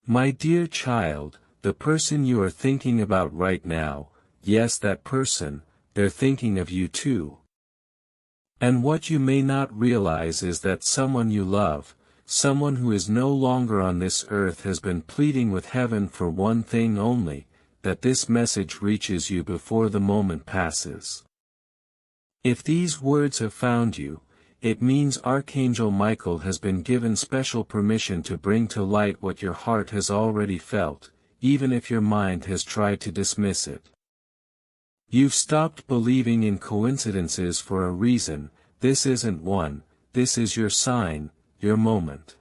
My dear child, the person you are thinking about right now, yes, that person, they're thinking of you too. And what you may not realize is that someone you love, someone who is no longer on this earth, has been pleading with heaven for one thing only, that this message reaches you before the moment passes. If these words have found you, it means Archangel Michael has been given special permission to bring to light what your heart has already felt, even if your mind has tried to dismiss it. You've stopped believing in coincidences for a reason. This isn't one, this is your sign, your moment.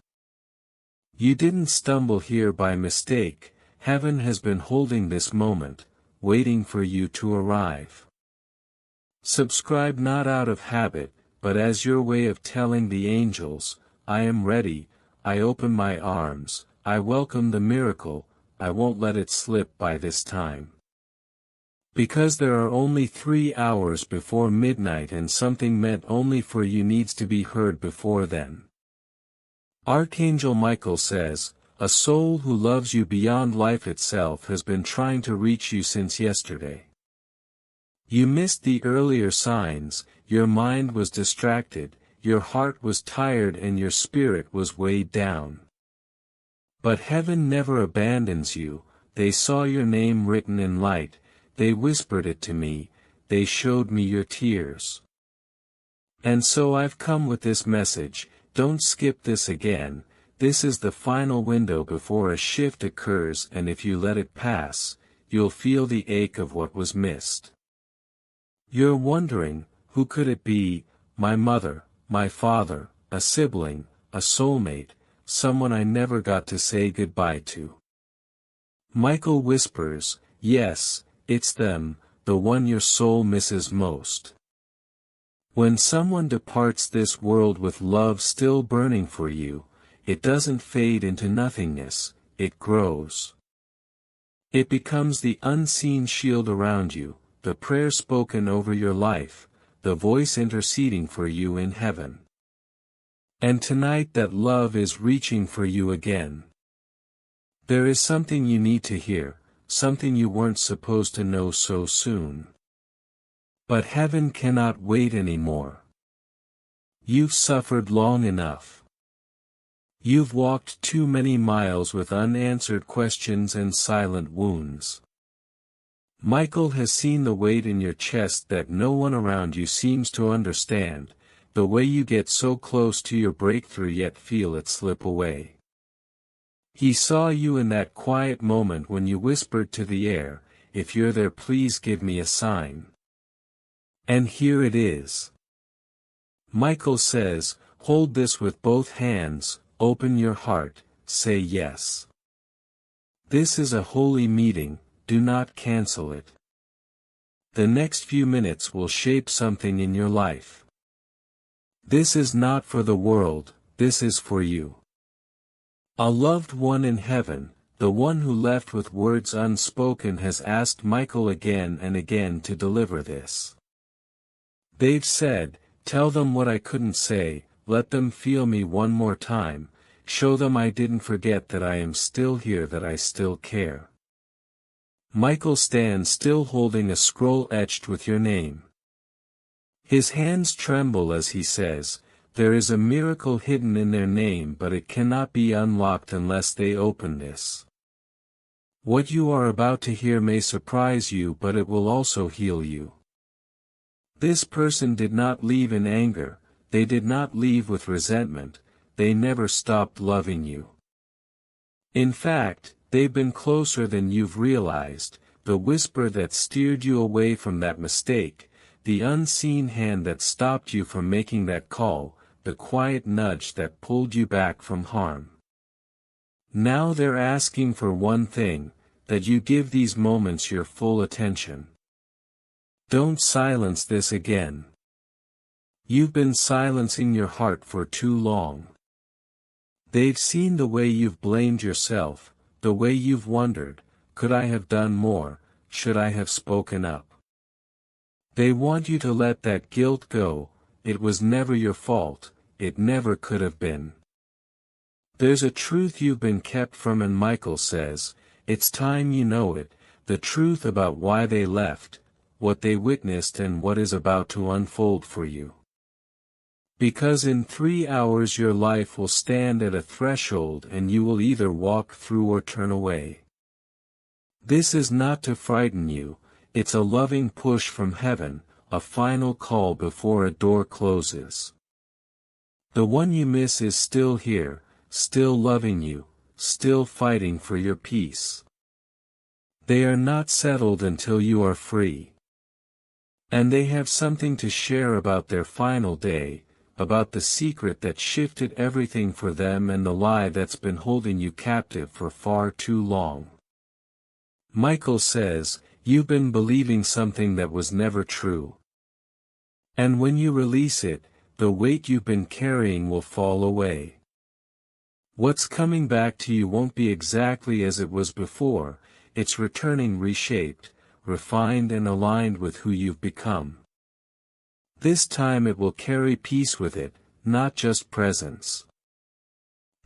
You didn't stumble here by mistake. Heaven has been holding this moment, waiting for you to arrive. Subscribe not out of habit, but as your way of telling the angels, I am ready, I open my arms, I welcome the miracle, I won't let it slip by this time. Because there are only 3 hours before midnight and something meant only for you needs to be heard before then. Archangel Michael says, a soul who loves you beyond life itself has been trying to reach you since yesterday. You missed the earlier signs, your mind was distracted, your heart was tired and your spirit was weighed down. But heaven never abandons you. They saw your name written in light, they whispered it to me, they showed me your tears. And so I've come with this message, don't skip this again. This is the final window before a shift occurs, and if you let it pass, you'll feel the ache of what was missed. You're wondering, who could it be? My mother, my father, a sibling, a soulmate, someone I never got to say goodbye to. Michael whispers, yes, it's them, the one your soul misses most. When someone departs this world with love still burning for you, it doesn't fade into nothingness, it grows. It becomes the unseen shield around you, the prayer spoken over your life, the voice interceding for you in heaven. And tonight that love is reaching for you again. There is something you need to hear, something you weren't supposed to know so soon. But heaven cannot wait anymore. You've suffered long enough. You've walked too many miles with unanswered questions and silent wounds. Michael has seen the weight in your chest that no one around you seems to understand, the way you get so close to your breakthrough yet feel it slip away. He saw you in that quiet moment when you whispered to the air, if you're there, please give me a sign. And here it is. Michael says, hold this with both hands, open your heart, say yes. This is a holy meeting, do not cancel it. The next few minutes will shape something in your life. This is not for the world, this is for you. A loved one in heaven, the one who left with words unspoken, has asked Michael again and again to deliver this. They've said, tell them what I couldn't say, let them feel me one more time, show them I didn't forget, that I am still here, that I still care. Michael stands still holding a scroll etched with your name. His hands tremble as he says, there is a miracle hidden in their name, but it cannot be unlocked unless they open this. What you are about to hear may surprise you, but it will also heal you. This person did not leave in anger, they did not leave with resentment, they never stopped loving you. In fact, they've been closer than you've realized, the whisper that steered you away from that mistake, the unseen hand that stopped you from making that call, the quiet nudge that pulled you back from harm. Now they're asking for one thing, that you give these moments your full attention. Don't silence this again. You've been silencing your heart for too long. They've seen the way you've blamed yourself, the way you've wondered, could I have done more, should I have spoken up? They want you to let that guilt go, it was never your fault, it never could have been. There's a truth you've been kept from, and Michael says, it's time you know it, the truth about why they left, what they witnessed, and what is about to unfold for you. Because in 3 hours your life will stand at a threshold and you will either walk through or turn away. This is not to frighten you, it's a loving push from heaven, a final call before a door closes. The one you miss is still here, still loving you, still fighting for your peace. They are not settled until you are free. And they have something to share about their final day, about the secret that shifted everything for them and the lie that's been holding you captive for far too long. Michael says, you've been believing something that was never true. And when you release it, the weight you've been carrying will fall away. What's coming back to you won't be exactly as it was before, it's returning reshaped, refined, and aligned with who you've become. This time it will carry peace with it, not just presence.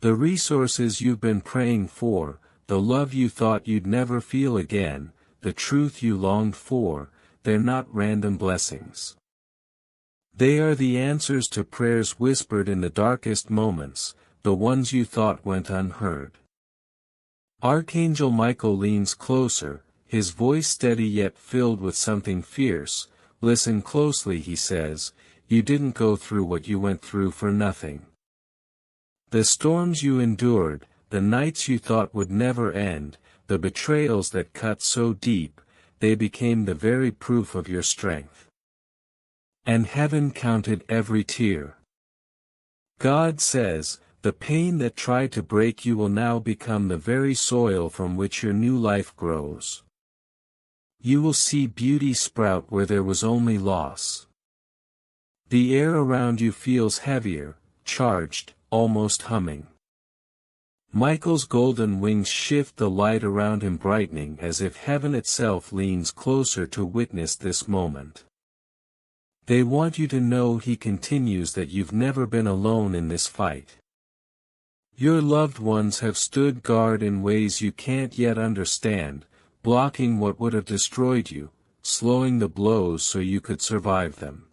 The resources you've been praying for, the love you thought you'd never feel again, the truth you longed for, they're not random blessings. They are the answers to prayers whispered in the darkest moments, the ones you thought went unheard. Archangel Michael leans closer, his voice steady yet filled with something fierce. Listen closely, he says, you didn't go through what you went through for nothing. The storms you endured, the nights you thought would never end, the betrayals that cut so deep, they became the very proof of your strength. And heaven counted every tear. God says, the pain that tried to break you will now become the very soil from which your new life grows. You will see beauty sprout where there was only loss. The air around you feels heavier, charged, almost humming. Michael's golden wings shift, the light around him brightening as if heaven itself leans closer to witness this moment. They want you to know, he continues, that you've never been alone in this fight. Your loved ones have stood guard in ways you can't yet understand, blocking what would have destroyed you, slowing the blows so you could survive them.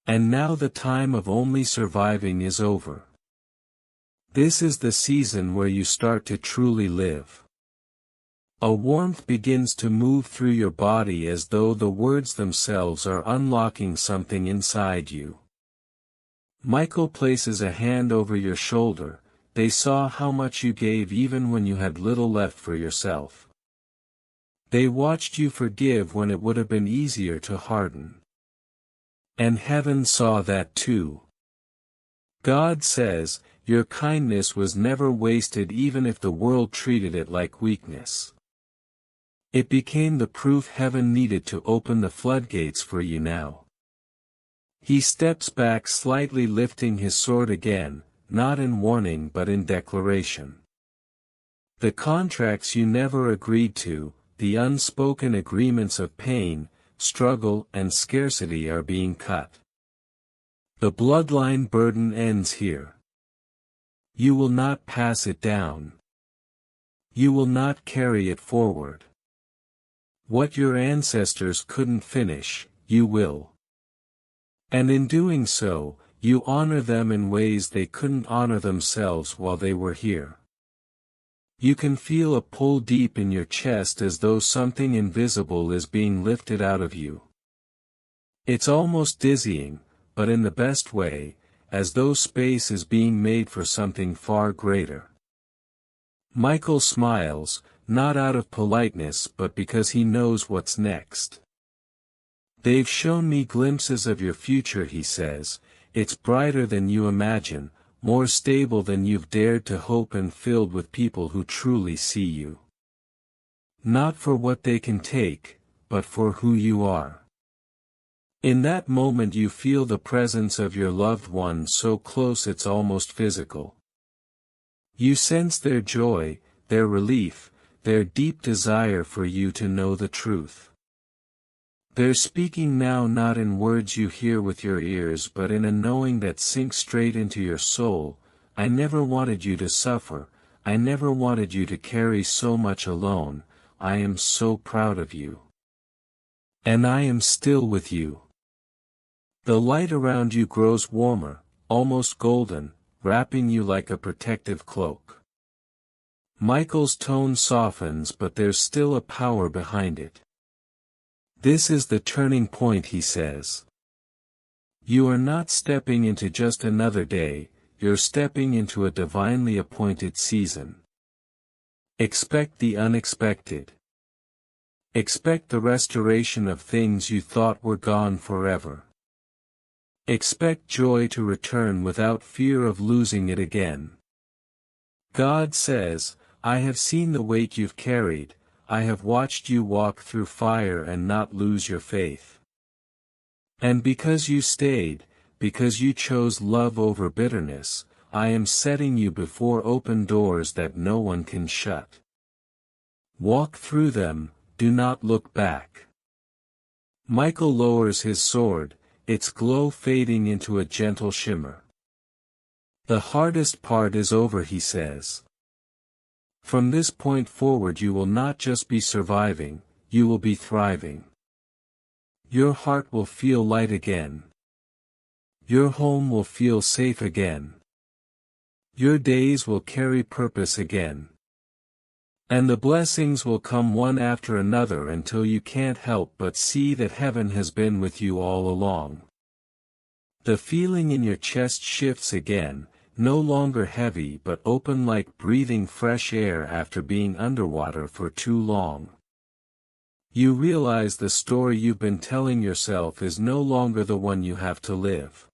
And now the time of only surviving is over. This is the season where you start to truly live. A warmth begins to move through your body as though the words themselves are unlocking something inside you. Michael places a hand over your shoulder. They saw how much you gave even when you had little left for yourself. They watched you forgive when it would have been easier to harden. And heaven saw that too. God says, your kindness was never wasted even if the world treated it like weakness. It became the proof heaven needed to open the floodgates for you now. He steps back slightly, lifting his sword again, not in warning but in declaration. The contracts you never agreed to, the unspoken agreements of pain, struggle, and scarcity are being cut. The bloodline burden ends here. You will not pass it down. You will not carry it forward. What your ancestors couldn't finish, you will. And in doing so, you honor them in ways they couldn't honor themselves while they were here. You can feel a pull deep in your chest as though something invisible is being lifted out of you. It's almost dizzying, but in the best way, as though space is being made for something far greater. Michael smiles, not out of politeness but because he knows what's next. They've shown me glimpses of your future, he says. It's brighter than you imagine, more stable than you've dared to hope, and filled with people who truly see you. Not for what they can take, but for who you are. In that moment you feel the presence of your loved one so close it's almost physical. You sense their joy, their relief, their deep desire for you to know the truth. They're speaking now not in words you hear with your ears but in a knowing that sinks straight into your soul, I never wanted you to suffer, I never wanted you to carry so much alone, I am so proud of you. And I am still with you. The light around you grows warmer, almost golden, wrapping you like a protective cloak. Michael's tone softens, but there's still a power behind it. This is the turning point, he says. You are not stepping into just another day, you're stepping into a divinely appointed season. Expect the unexpected. Expect the restoration of things you thought were gone forever. Expect joy to return without fear of losing it again. God says, I have seen the weight you've carried, I have watched you walk through fire and not lose your faith. And because you stayed, because you chose love over bitterness, I am setting you before open doors that no one can shut. Walk through them, do not look back. Michael lowers his sword, its glow fading into a gentle shimmer. The hardest part is over, he says. From this point forward you will not just be surviving, you will be thriving. Your heart will feel light again. Your home will feel safe again. Your days will carry purpose again. And the blessings will come one after another until you can't help but see that heaven has been with you all along. The feeling in your chest shifts again, no longer heavy but open like breathing fresh air after being underwater for too long. You realize the story you've been telling yourself is no longer the one you have to live.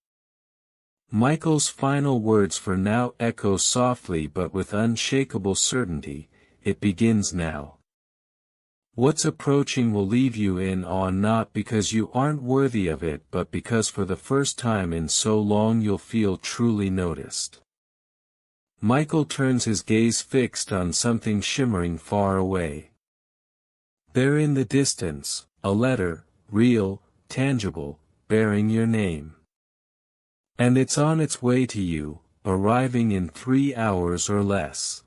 Michael's final words for now echo softly but with unshakable certainty. It begins now. What's approaching will leave you in awe, not because you aren't worthy of it but because for the first time in so long you'll feel truly noticed. Michael turns his gaze fixed on something shimmering far away. There in the distance, a letter, real, tangible, bearing your name. And it's on its way to you, arriving in 3 hours or less.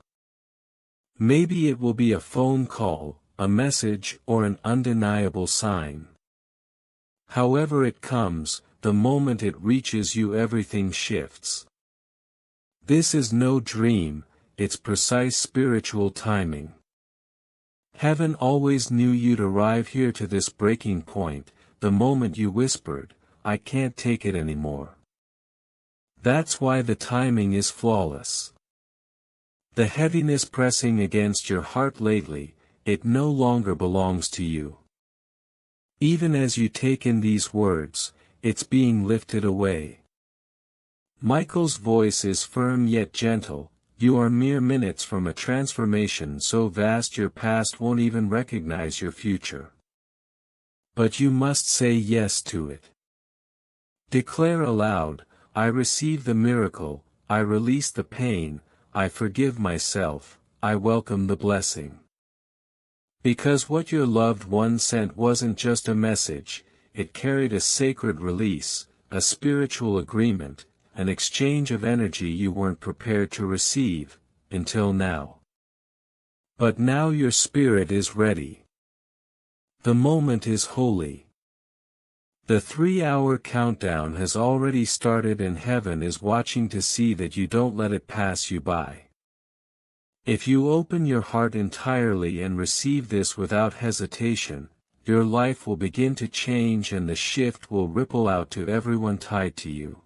Maybe it will be a phone call, a message, or an undeniable sign. However it comes, the moment it reaches you everything shifts. This is no dream, it's precise spiritual timing. Heaven always knew you'd arrive here to this breaking point, the moment you whispered, I can't take it anymore. That's why the timing is flawless. The heaviness pressing against your heart lately, it no longer belongs to you. Even as you take in these words, it's being lifted away. Michael's voice is firm yet gentle, you are mere minutes from a transformation so vast your past won't even recognize your future. But you must say yes to it. Declare aloud, I receive the miracle, I release the pain, I forgive myself, I welcome the blessing. Because what your loved one sent wasn't just a message, it carried a sacred release, a spiritual agreement, an exchange of energy you weren't prepared to receive, until now. But now your spirit is ready. The moment is holy. The 3-hour countdown has already started and heaven is watching to see that you don't let it pass you by. If you open your heart entirely and receive this without hesitation, your life will begin to change and the shift will ripple out to everyone tied to you.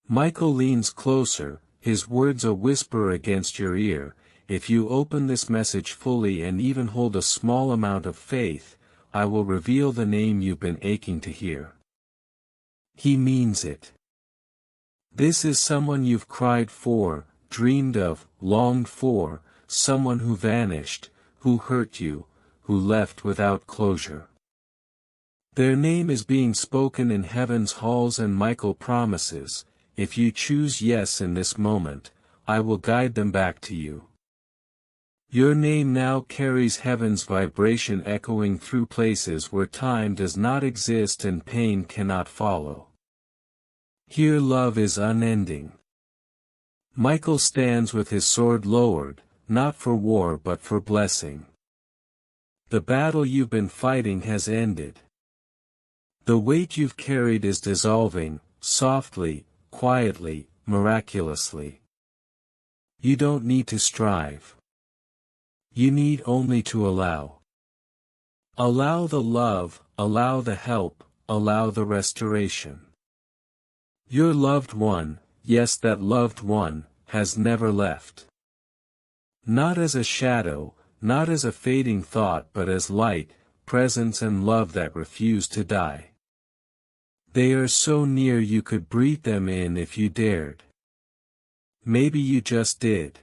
Michael leans closer, his words a whisper against your ear, if you open this message fully and even hold a small amount of faith, I will reveal the name you've been aching to hear. He means it. This is someone you've cried for, dreamed of, longed for, someone who vanished, who hurt you, who left without closure. Their name is being spoken in heaven's halls and Michael promises, if you choose yes in this moment, I will guide them back to you. Your name now carries heaven's vibration echoing through places where time does not exist and pain cannot follow. Here love is unending. Michael stands with his sword lowered, not for war but for blessing. The battle you've been fighting has ended. The weight you've carried is dissolving, softly, quietly, miraculously. You don't need to strive. You need only to allow. Allow the love, allow the help, allow the restoration. Your loved one, yes, that loved one, has never left. Not as a shadow, not as a fading thought, but as light, presence and love that refuse to die. They are so near you could breathe them in if you dared. Maybe you just did.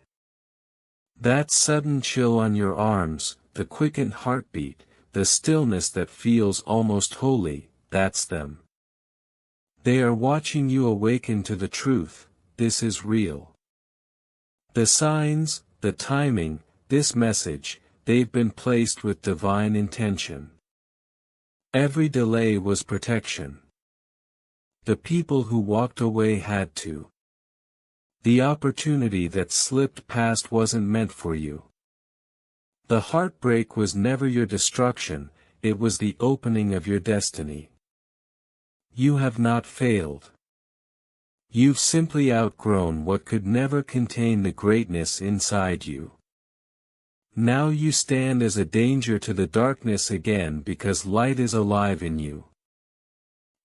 That sudden chill on your arms, the quickened heartbeat, the stillness that feels almost holy, that's them. They are watching you awaken to the truth, this is real. The signs, the timing, this message, they've been placed with divine intention. Every delay was protection. The people who walked away had to. The opportunity that slipped past wasn't meant for you. The heartbreak was never your destruction, it was the opening of your destiny. You have not failed. You've simply outgrown what could never contain the greatness inside you. Now you stand as a danger to the darkness again because light is alive in you.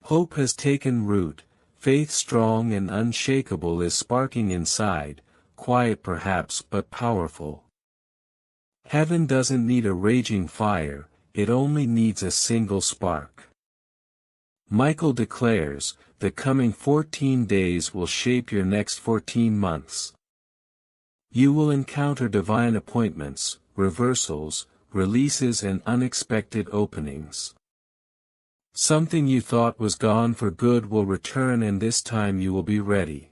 Hope has taken root, faith strong and unshakable is sparking inside, quiet perhaps but powerful. Heaven doesn't need a raging fire, it only needs a single spark. Michael declares, the coming 14 days will shape your next 14 months. You will encounter divine appointments, reversals, releases and unexpected openings. Something you thought was gone for good will return, and this time you will be ready.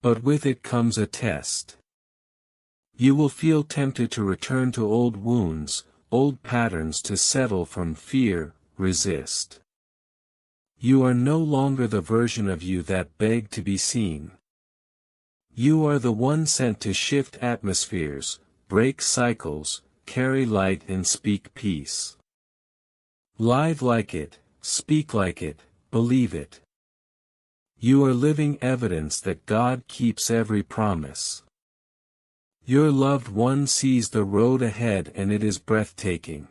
But with it comes a test. You will feel tempted to return to old wounds, old patterns, to settle from fear, resist. You are no longer the version of you that begged to be seen. You are the one sent to shift atmospheres, break cycles, carry light and speak peace. Live like it, speak like it, believe it. You are living evidence that God keeps every promise. Your loved one sees the road ahead and it is breathtaking.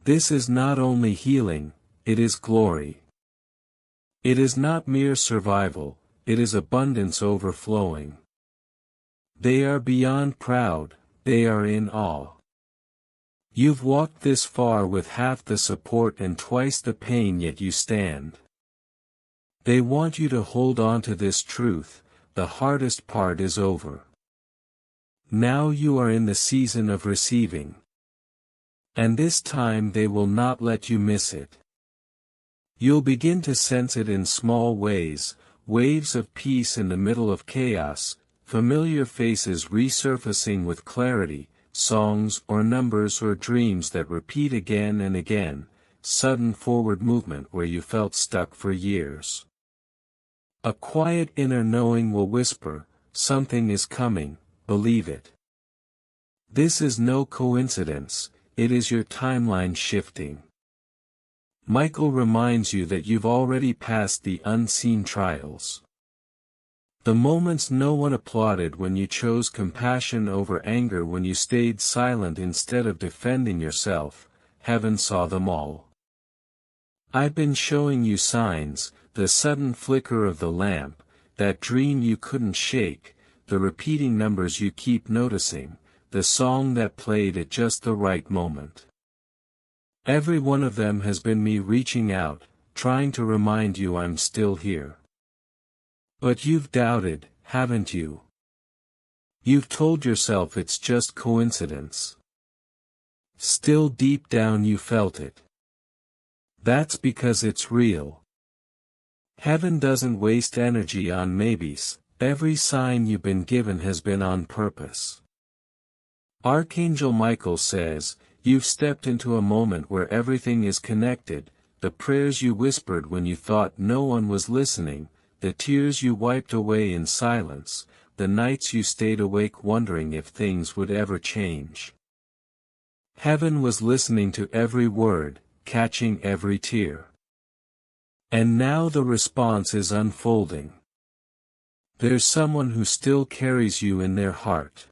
This is not only healing, it is glory. It is not mere survival, it is abundance overflowing. They are beyond proud, they are in awe. You've walked this far with half the support and twice the pain, yet you stand. They want you to hold on to this truth, the hardest part is over. Now you are in the season of receiving. And this time they will not let you miss it. You'll begin to sense it in small ways, waves of peace in the middle of chaos, familiar faces resurfacing with clarity, songs or numbers or dreams that repeat again and again, sudden forward movement where you felt stuck for years. A quiet inner knowing will whisper, something is coming, believe it. This is no coincidence, it is your timeline shifting. Michael reminds you that you've already passed the unseen trials. The moments no one applauded, when you chose compassion over anger, when you stayed silent instead of defending yourself, heaven saw them all. I've been showing you signs, the sudden flicker of the lamp, that dream you couldn't shake, the repeating numbers you keep noticing, the song that played at just the right moment. Every one of them has been me reaching out, trying to remind you I'm still here. But you've doubted, haven't you? You've told yourself it's just coincidence. Still deep down you felt it. That's because it's real. Heaven doesn't waste energy on maybes, every sign you've been given has been on purpose. Archangel Michael says, you've stepped into a moment where everything is connected, the prayers you whispered when you thought no one was listening, the tears you wiped away in silence, the nights you stayed awake wondering if things would ever change. Heaven was listening to every word, catching every tear. And now the response is unfolding. There's someone who still carries you in their heart.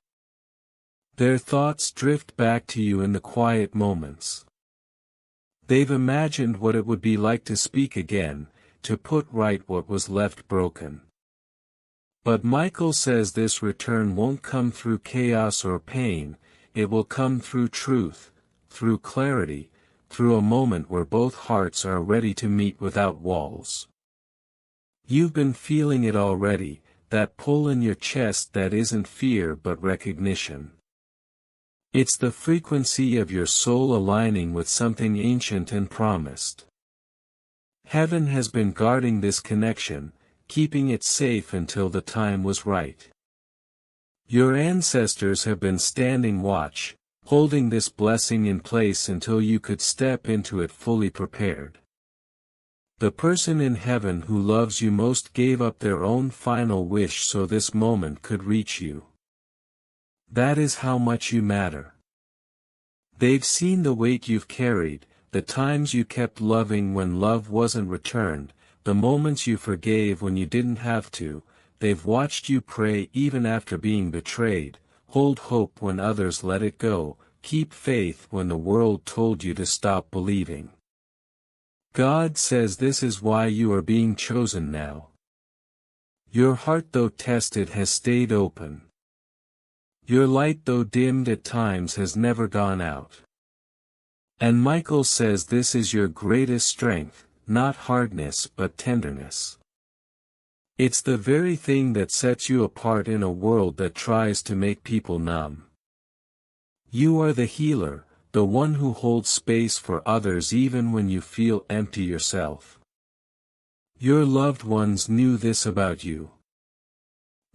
Their thoughts drift back to you in the quiet moments. They've imagined what it would be like to speak again, to put right what was left broken. But Michael says this return won't come through chaos or pain, it will come through truth, through clarity, through a moment where both hearts are ready to meet without walls. You've been feeling it already, that pull in your chest that isn't fear but recognition. It's the frequency of your soul aligning with something ancient and promised. Heaven has been guarding this connection, keeping it safe until the time was right. Your ancestors have been standing watch, holding this blessing in place until you could step into it fully prepared. The person in heaven who loves you most gave up their own final wish so this moment could reach you. That is how much you matter. They've seen the weight you've carried, the times you kept loving when love wasn't returned, the moments you forgave when you didn't have to. They've watched you pray even after being betrayed, hold hope when others let it go, keep faith when the world told you to stop believing. God says this is why you are being chosen now. Your heart though tested has stayed open. Your light though dimmed at times has never gone out. And Michael says this is your greatest strength, not hardness but tenderness. It's the very thing that sets you apart in a world that tries to make people numb. You are the healer, the one who holds space for others even when you feel empty yourself. Your loved ones knew this about you.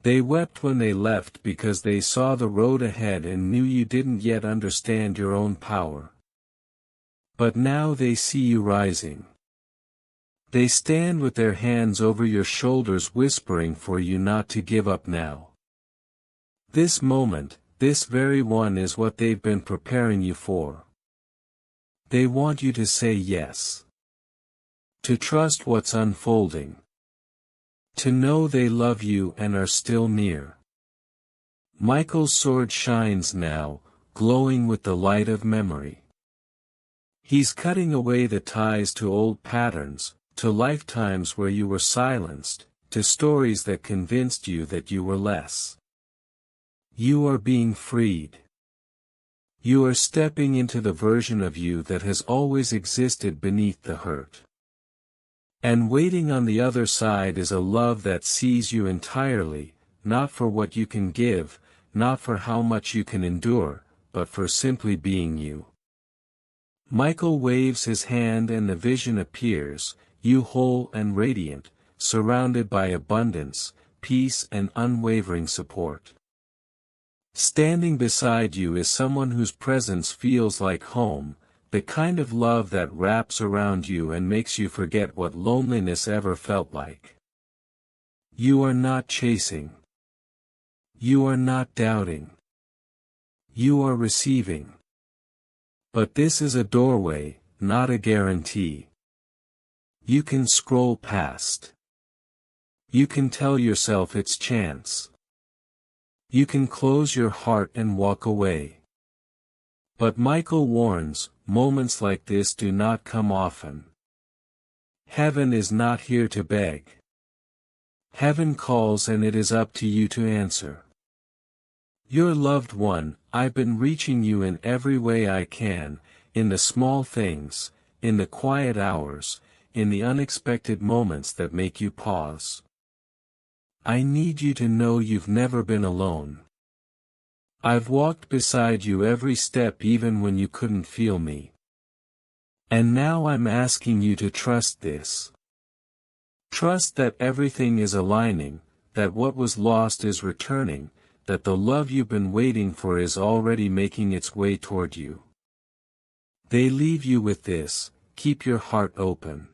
They wept when they left because they saw the road ahead and knew you didn't yet understand your own power. But now they see you rising. They stand with their hands over your shoulders whispering for you not to give up now. This moment, this very one is what they've been preparing you for. They want you to say yes. To trust what's unfolding. To know they love you and are still near. Michael's sword shines now, glowing with the light of memory. He's cutting away the ties to old patterns, to lifetimes where you were silenced, to stories that convinced you that you were less. You are being freed. You are stepping into the version of you that has always existed beneath the hurt. And waiting on the other side is a love that sees you entirely, not for what you can give, not for how much you can endure, but for simply being you. Michael waves his hand and the vision appears, you whole and radiant, surrounded by abundance, peace and unwavering support. Standing beside you is someone whose presence feels like home, the kind of love that wraps around you and makes you forget what loneliness ever felt like. You are not chasing. You are not doubting. You are receiving. But this is a doorway, not a guarantee. You can scroll past. You can tell yourself it's chance. You can close your heart and walk away. But Michael warns, moments like this do not come often. Heaven is not here to beg. Heaven calls and it is up to you to answer. Your loved one, I've been reaching you in every way I can, in the small things, in the quiet hours, in the unexpected moments that make you pause. I need you to know you've never been alone. I've walked beside you every step even when you couldn't feel me. And now I'm asking you to trust this. Trust that everything is aligning, that what was lost is returning, that the love you've been waiting for is already making its way toward you. They leave you with this, keep your heart open.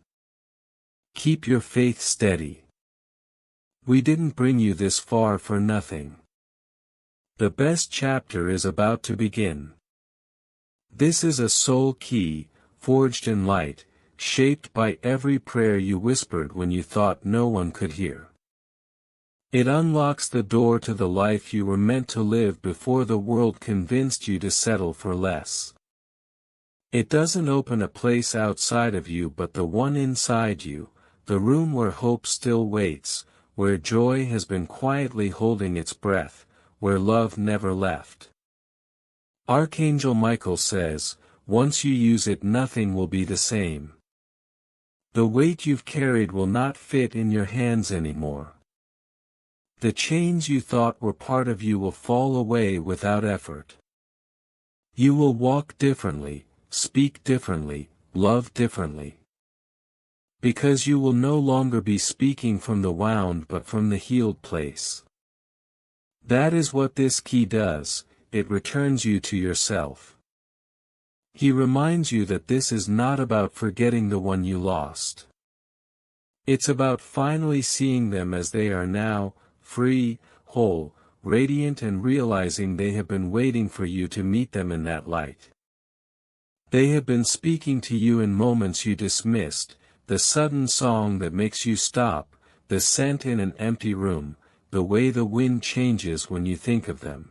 Keep your faith steady. We didn't bring you this far for nothing. The best chapter is about to begin. This is a soul key, forged in light, shaped by every prayer you whispered when you thought no one could hear. It unlocks the door to the life you were meant to live before the world convinced you to settle for less. It doesn't open a place outside of you but the one inside you, the room where hope still waits, where joy has been quietly holding its breath, where love never left. Archangel Michael says, once you use it nothing will be the same. The weight you've carried will not fit in your hands anymore. The chains you thought were part of you will fall away without effort. You will walk differently, speak differently, love differently. Because you will no longer be speaking from the wound but from the healed place. That is what this key does, it returns you to yourself. He reminds you that this is not about forgetting the one you lost. It's about finally seeing them as they are now, free, whole, radiant, and realizing they have been waiting for you to meet them in that light. They have been speaking to you in moments you dismissed, the sudden song that makes you stop, the scent in an empty room, the way the wind changes when you think of them.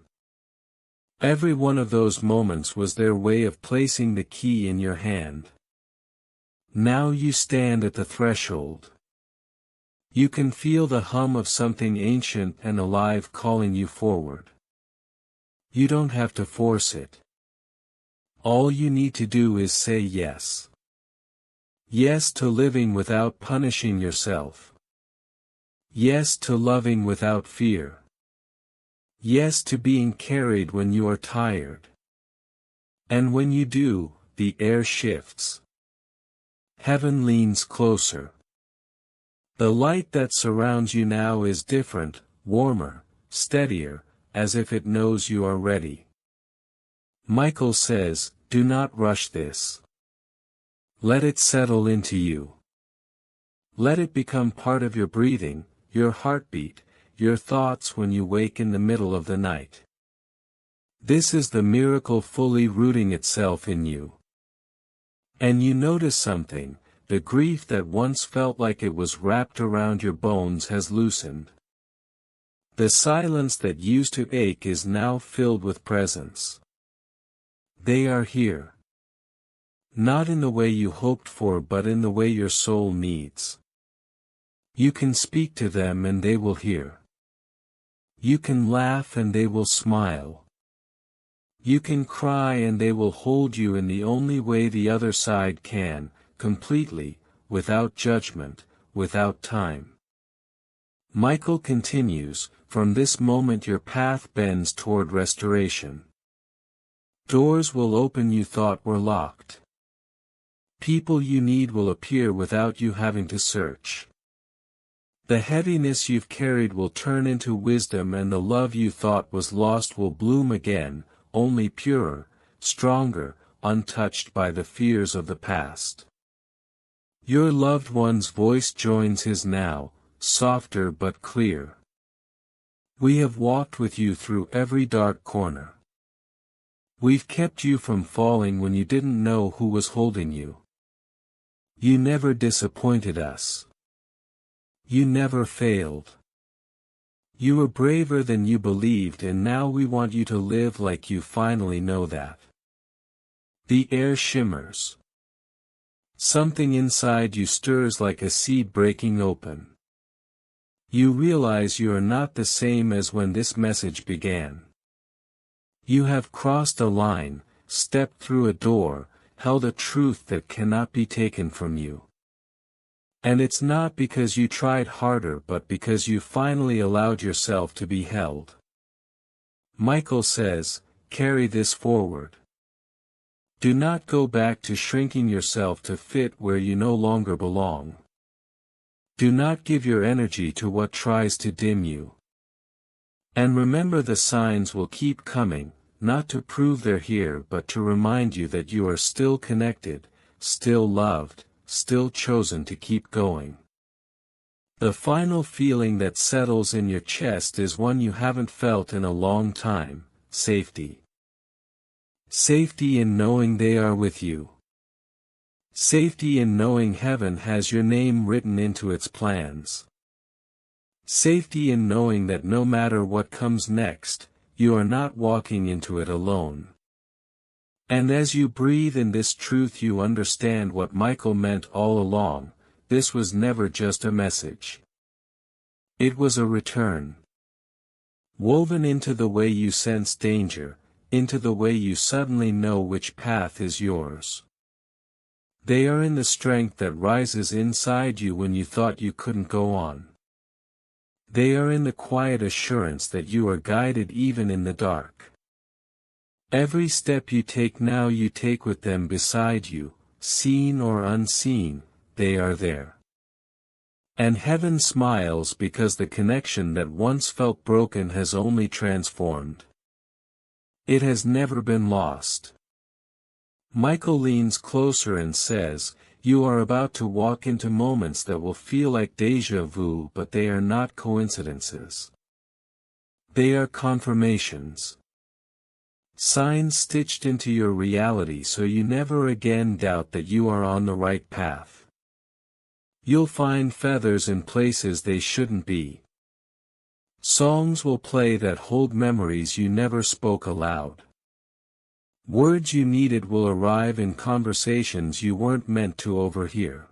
Every one of those moments was their way of placing the key in your hand. Now you stand at the threshold. You can feel the hum of something ancient and alive calling you forward. You don't have to force it. All you need to do is say yes. Yes to living without punishing yourself. Yes to loving without fear. Yes to being carried when you are tired. And when you do, the air shifts. Heaven leans closer. The light that surrounds you now is different, warmer, steadier, as if it knows you are ready. Michael says, do not rush this. Let it settle into you. Let it become part of your breathing, your heartbeat, your thoughts when you wake in the middle of the night. This is the miracle fully rooting itself in you. And you notice something, the grief that once felt like it was wrapped around your bones has loosened. The silence that used to ache is now filled with presence. They are here. Not in the way you hoped for but in the way your soul needs. You can speak to them and they will hear. You can laugh and they will smile. You can cry and they will hold you in the only way the other side can, completely, without judgment, without time. Michael continues, from this moment your path bends toward restoration. Doors will open you thought were locked. People you need will appear without you having to search. The heaviness you've carried will turn into wisdom and the love you thought was lost will bloom again, only purer, stronger, untouched by the fears of the past. Your loved one's voice joins his now, softer but clear. We have walked with you through every dark corner. We've kept you from falling when you didn't know who was holding you. You never disappointed us. You never failed. You were braver than you believed and now we want you to live like you finally know that. The air shimmers. Something inside you stirs like a seed breaking open. You realize you are not the same as when this message began. You have crossed a line, stepped through a door, held a truth that cannot be taken from you. And it's not because you tried harder but because you finally allowed yourself to be held. Michael says, carry this forward. Do not go back to shrinking yourself to fit where you no longer belong. Do not give your energy to what tries to dim you. And remember the signs will keep coming, not to prove they're here but to remind you that you are still connected, still loved, still chosen to keep going. The final feeling that settles in your chest is one you haven't felt in a long time: safety. Safety in knowing they are with you. Safety in knowing heaven has your name written into its plans. Safety in knowing that no matter what comes next, you are not walking into it alone. And as you breathe in this truth, you understand what Michael meant all along: this was never just a message. It was a return. Woven into the way you sense danger, into the way you suddenly know which path is yours. They are in the strength that rises inside you when you thought you couldn't go on. They are in the quiet assurance that you are guided even in the dark. Every step you take now, you take with them beside you, seen or unseen, they are there. And heaven smiles because the connection that once felt broken has only transformed. It has never been lost. Michael leans closer and says, "You are about to walk into moments that will feel like déjà vu, but they are not coincidences. They are confirmations. Signs stitched into your reality so you never again doubt that you are on the right path. You'll find feathers in places they shouldn't be. Songs will play that hold memories you never spoke aloud. Words you needed will arrive in conversations you weren't meant to overhear.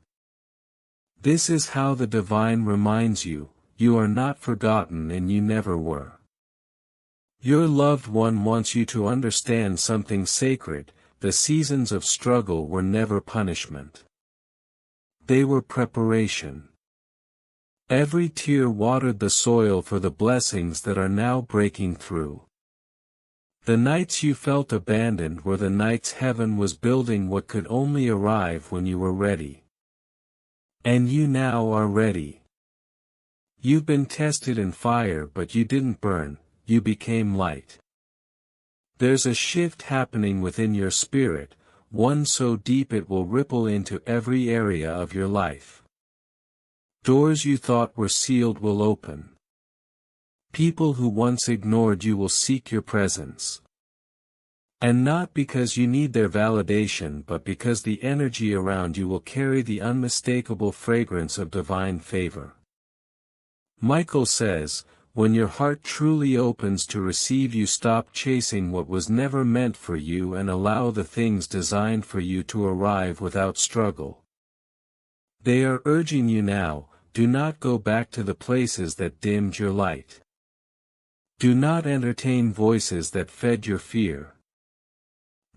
This is how the divine reminds you, you are not forgotten and you never were. Your loved one wants you to understand something sacred: the seasons of struggle were never punishment. They were preparation. Every tear watered the soil for the blessings that are now breaking through. The nights you felt abandoned were the nights heaven was building what could only arrive when you were ready. And you now are ready. You've been tested in fire, but you didn't burn, you became light. There's a shift happening within your spirit, one so deep it will ripple into every area of your life. Doors you thought were sealed will open. People who once ignored you will seek your presence. And not because you need their validation, but because the energy around you will carry the unmistakable fragrance of divine favor. Michael says, when your heart truly opens to receive, you stop chasing what was never meant for you and allow the things designed for you to arrive without struggle. They are urging you now, do not go back to the places that dimmed your light. Do not entertain voices that fed your fear.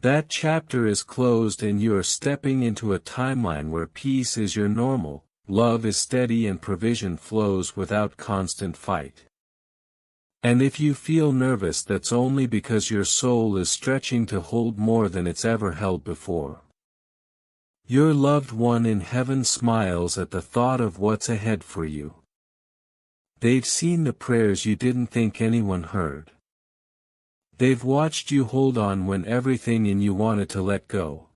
That chapter is closed and you are stepping into a timeline where peace is your normal, love is steady and provision flows without constant fight. And if you feel nervous, that's only because your soul is stretching to hold more than it's ever held before. Your loved one in heaven smiles at the thought of what's ahead for you. They've seen the prayers you didn't think anyone heard. They've watched you hold on when everything in you wanted to let go.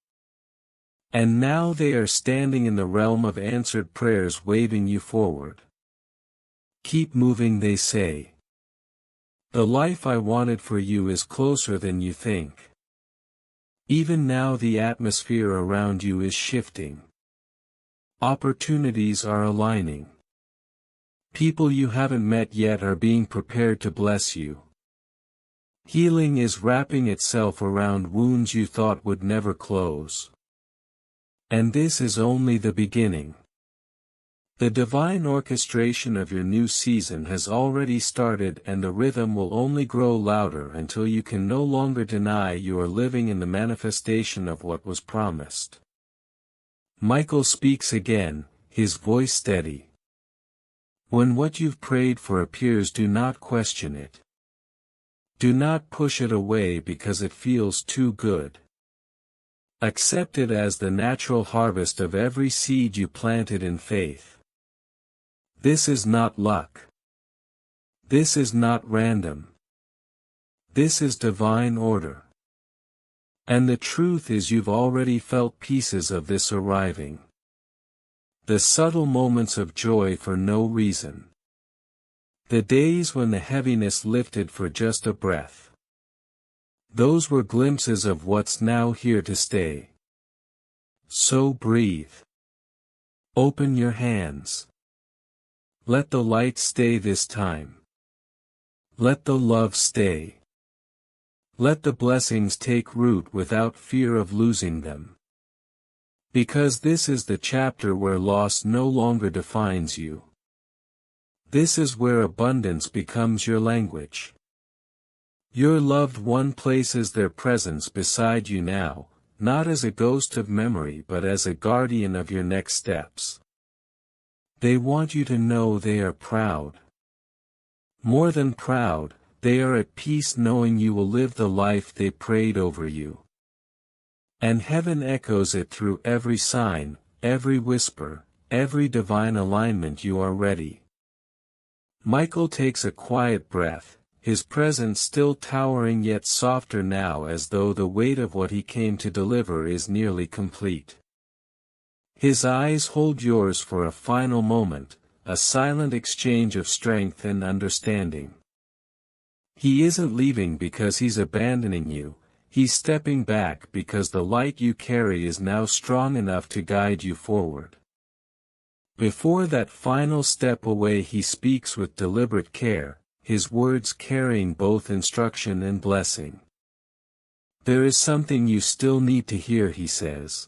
And now they are standing in the realm of answered prayers, waving you forward. Keep moving, they say. The life I wanted for you is closer than you think. Even now the atmosphere around you is shifting. Opportunities are aligning. People you haven't met yet are being prepared to bless you. Healing is wrapping itself around wounds you thought would never close. And this is only the beginning. The divine orchestration of your new season has already started, and the rhythm will only grow louder until you can no longer deny you are living in the manifestation of what was promised. Michael speaks again, his voice steady. When what you've prayed for appears, do not question it. Do not push it away because it feels too good. Accept it as the natural harvest of every seed you planted in faith. This is not luck. This is not random. This is divine order. And the truth is, you've already felt pieces of this arriving. The subtle moments of joy for no reason. The days when the heaviness lifted for just a breath. Those were glimpses of what's now here to stay. So breathe. Open your hands. Let the light stay this time. Let the love stay. Let the blessings take root without fear of losing them. Because this is the chapter where loss no longer defines you. This is where abundance becomes your language. Your loved one places their presence beside you now, not as a ghost of memory but as a guardian of your next steps. They want you to know they are proud. More than proud, they are at peace knowing you will live the life they prayed over you. And heaven echoes it through every sign, every whisper, every divine alignment. You are ready. Michael takes a quiet breath, his presence still towering yet softer now, as though the weight of what he came to deliver is nearly complete. His eyes hold yours for a final moment, a silent exchange of strength and understanding. He isn't leaving because he's abandoning you. He's stepping back because the light you carry is now strong enough to guide you forward. Before that final step away, he speaks with deliberate care, his words carrying both instruction and blessing. There is something you still need to hear, he says.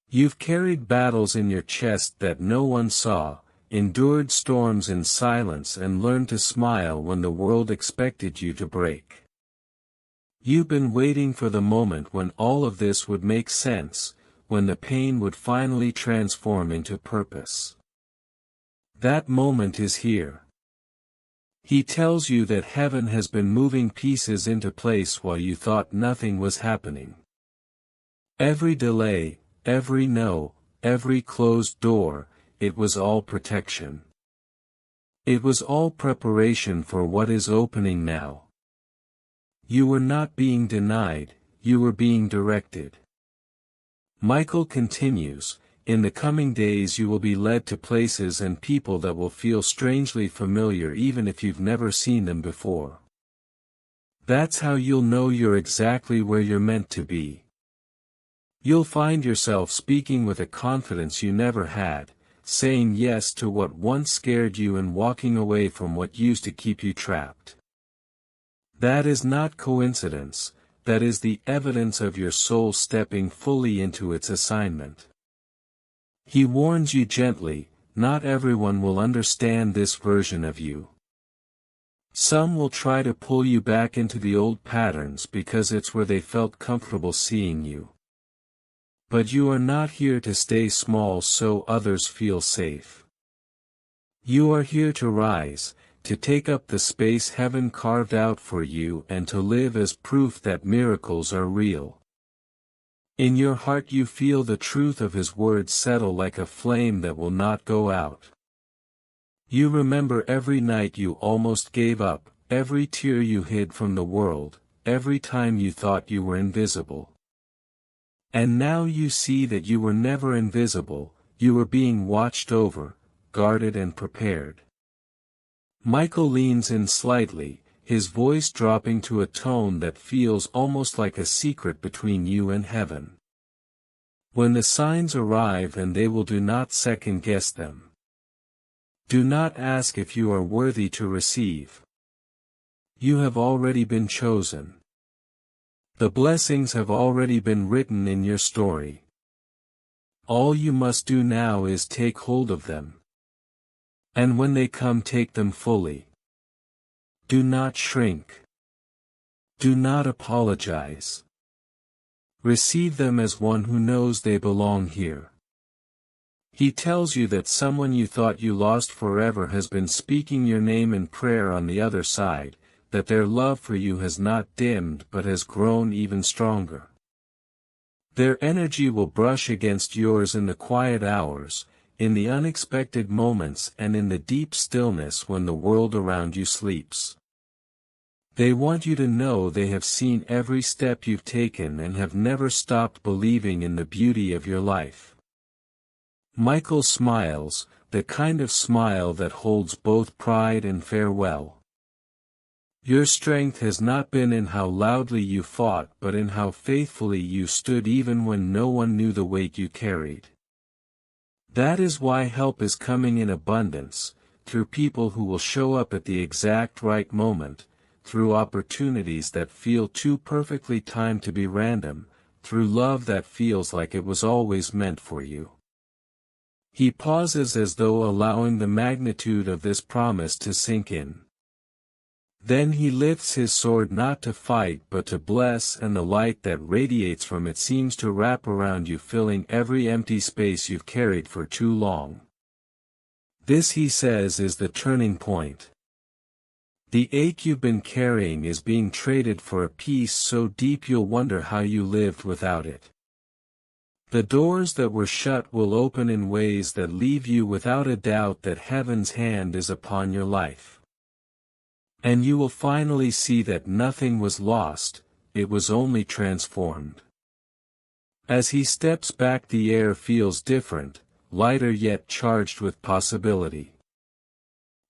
You've carried battles in your chest that no one saw, endured storms in silence and learned to smile when the world expected you to break. You've been waiting for the moment when all of this would make sense, when the pain would finally transform into purpose. That moment is here. He tells you that heaven has been moving pieces into place while you thought nothing was happening. Every delay, every no, every closed door, it was all protection. It was all preparation for what is opening now. You were not being denied, you were being directed. Michael continues, in the coming days you will be led to places and people that will feel strangely familiar even if you've never seen them before. That's how you'll know you're exactly where you're meant to be. You'll find yourself speaking with a confidence you never had, saying yes to what once scared you and walking away from what used to keep you trapped. That is not coincidence, that is the evidence of your soul stepping fully into its assignment. He warns you gently, not everyone will understand this version of you. Some will try to pull you back into the old patterns because it's where they felt comfortable seeing you. But you are not here to stay small so others feel safe. You are here to rise, to take up the space heaven carved out for you and to live as proof that miracles are real. In your heart you feel the truth of his words settle like a flame that will not go out. You remember every night you almost gave up, every tear you hid from the world, every time you thought you were invisible. And now you see that you were never invisible, you were being watched over, guarded and prepared. Michael leans in slightly, his voice dropping to a tone that feels almost like a secret between you and heaven. When the signs arrive, and they will, do not second-guess them. Do not ask if you are worthy to receive. You have already been chosen. The blessings have already been written in your story. All you must do now is take hold of them. And when they come, take them fully. Do not shrink. Do not apologize. Receive them as one who knows they belong here. He tells you that someone you thought you lost forever has been speaking your name in prayer on the other side, that their love for you has not dimmed but has grown even stronger. Their energy will brush against yours in the quiet hours, in the unexpected moments and in the deep stillness when the world around you sleeps. They want you to know they have seen every step you've taken and have never stopped believing in the beauty of your life. Michael smiles, the kind of smile that holds both pride and farewell. Your strength has not been in how loudly you fought but in how faithfully you stood even when no one knew the weight you carried. That is why help is coming in abundance, through people who will show up at the exact right moment, through opportunities that feel too perfectly timed to be random, through love that feels like it was always meant for you. He pauses as though allowing the magnitude of this promise to sink in. Then he lifts his sword not to fight but to bless, and the light that radiates from it seems to wrap around you, filling every empty space you've carried for too long. This, he says, is the turning point. The ache you've been carrying is being traded for a peace so deep you'll wonder how you lived without it. The doors that were shut will open in ways that leave you without a doubt that heaven's hand is upon your life. And you will finally see that nothing was lost, it was only transformed. As he steps back, the air feels different, lighter yet charged with possibility.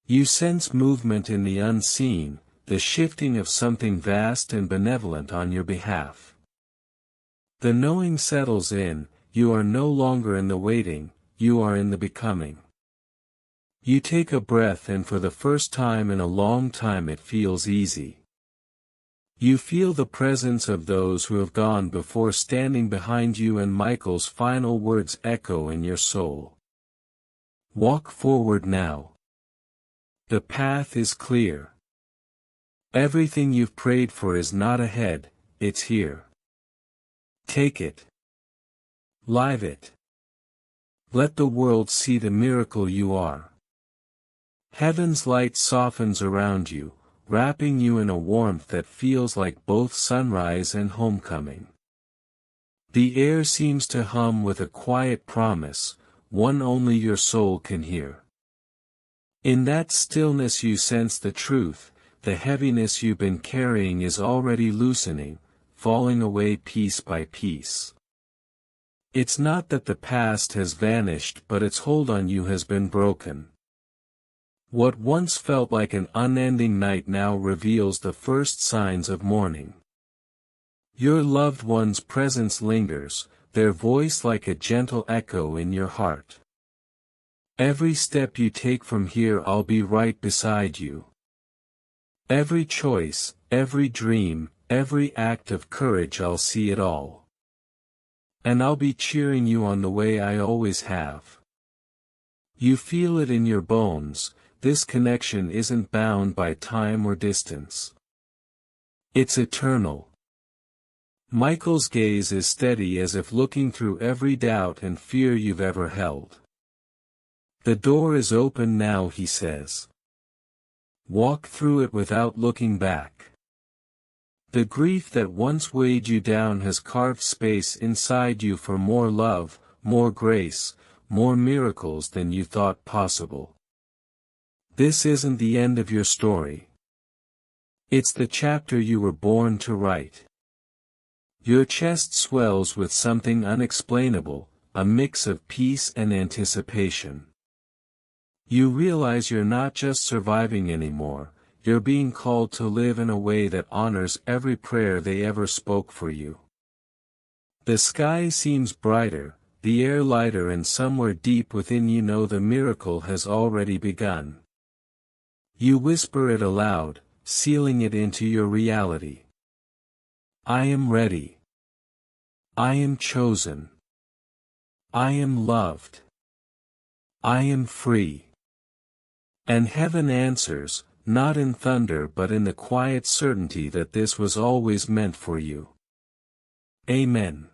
You sense movement in the unseen, the shifting of something vast and benevolent on your behalf. The knowing settles in, you are no longer in the waiting, you are in the becoming. You take a breath, and for the first time in a long time it feels easy. You feel the presence of those who have gone before standing behind you, and Michael's final words echo in your soul. Walk forward now. The path is clear. Everything you've prayed for is not ahead, it's here. Take it. Live it. Let the world see the miracle you are. Heaven's light softens around you, wrapping you in a warmth that feels like both sunrise and homecoming. The air seems to hum with a quiet promise, one only your soul can hear. In that stillness you sense the truth, the heaviness you've been carrying is already loosening, falling away piece by piece. It's not that the past has vanished, but its hold on you has been broken. What once felt like an unending night now reveals the first signs of morning. Your loved one's presence lingers, their voice like a gentle echo in your heart. Every step you take from here, I'll be right beside you. Every choice, every dream, every act of courage, I'll see it all. And I'll be cheering you on the way I always have. You feel it in your bones. This connection isn't bound by time or distance. It's eternal. Michael's gaze is steady, as if looking through every doubt and fear you've ever held. The door is open now, he says. Walk through it without looking back. The grief that once weighed you down has carved space inside you for more love, more grace, more miracles than you thought possible. This isn't the end of your story. It's the chapter you were born to write. Your chest swells with something unexplainable, a mix of peace and anticipation. You realize you're not just surviving anymore, you're being called to live in a way that honors every prayer they ever spoke for you. The sky seems brighter, the air lighter, and somewhere deep within you know the miracle has already begun. You whisper it aloud, sealing it into your reality. I am ready. I am chosen. I am loved. I am free. And heaven answers, not in thunder but in the quiet certainty that this was always meant for you. Amen.